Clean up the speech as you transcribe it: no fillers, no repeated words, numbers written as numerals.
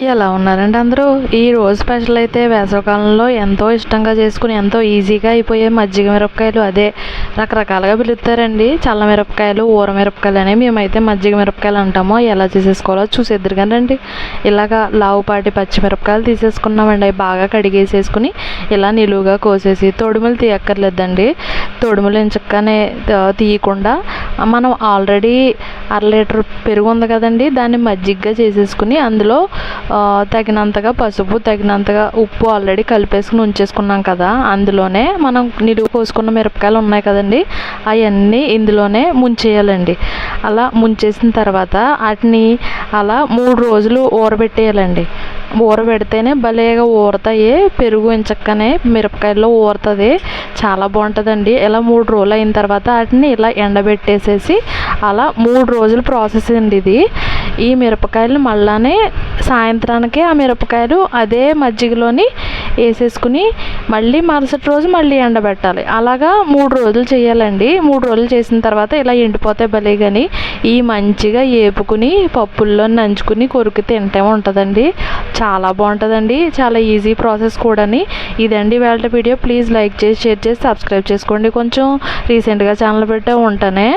ఎలా ఉన్నారండి అందరూ? ఈ రోజు స్పెషల్ అయితే వేసవికాలంలో ఎంతో ఇష్టంగా చేసుకుని ఎంతో ఈజీగా అయిపోయే మజ్జిగ మిరపకాయలు, అదే రకరకాలుగా పిలుస్తారండి. చల్ల మిరపకాయలు, ఊర మిరపకాయలు అని, మేమైతే మజ్జిగ మిరపకాయలు అంటాము. ఎలా చేసేసుకోవాలో చూసేద్దరు కానండి. ఇలాగా లావుపాటి పచ్చిమిరపకాయలు తీసేసుకున్నామండి. అవి బాగా కడిగేసేసుకుని ఇలా నిలువుగా కోసేసి, తొడుములు తీయక్కర్లేదండి. తొడుములు ఎంచక్కనే తీయకుండా మనం ఆల్రెడీ 1/2 లీటర్ పెరుగు ఉంది కదండి, దాన్ని మజ్జిగగా చేసేసుకుని అందులో తగినంతగా పసుపు, తగినంతగా ఉప్పు ఆల్రెడీ కలిపేసుకుని ఉంచేసుకున్నాం కదా, అందులోనే మనం నిలువు కోసుకున్న మిరపకాయలు ఉన్నాయి కదండి, అవన్నీ ఇందులోనే ముంచేయాలండి. అలా ముంచేసిన తర్వాత వాటిని అలా 3 రోజులు ఊరబెట్టేయాలండి. ఊరబెడితేనే భలేగా ఊరతాయి. పెరుగు ఎంచక్కనే మిరపకాయల్లో ఊరుతుంది, చాలా బాగుంటుందండి. ఇలా 3 రోజులు అయిన తర్వాత వాటిని ఇలా ఎండబెట్టేసేసి అలా 3 రోజుల ప్రాసెస్ అండి ఇది. ఈ మిరపకాయలు మళ్ళానే సాయంత్రానికి ఆ మిరపకాయలు అదే మజ్జిగలోని వేసేసుకుని మళ్ళీ మరుసటి రోజు మళ్ళీ ఎండబెట్టాలి. అలాగా 3 రోజులు చేయాలండి. 3 రోజులు చేసిన తర్వాత ఇలా ఎండిపోతే భలే, కానీ ఈ మంచిగా ఏపుకుని పప్పుల్లో నంచుకుని కొరికి తింటే ఉంటుందండి. చాలా బాగుంటుందండి. చాలా ఈజీ ప్రాసెస్ కూడాని. ఇదండి వాళ్ళ వీడియో. ప్లీజ్ లైక్ చేసి, షేర్ చేసి, సబ్స్క్రైబ్ చేసుకోండి. కొంచెం రీసెంట్గా ఛానల్ పెట్టే ఉంటానే.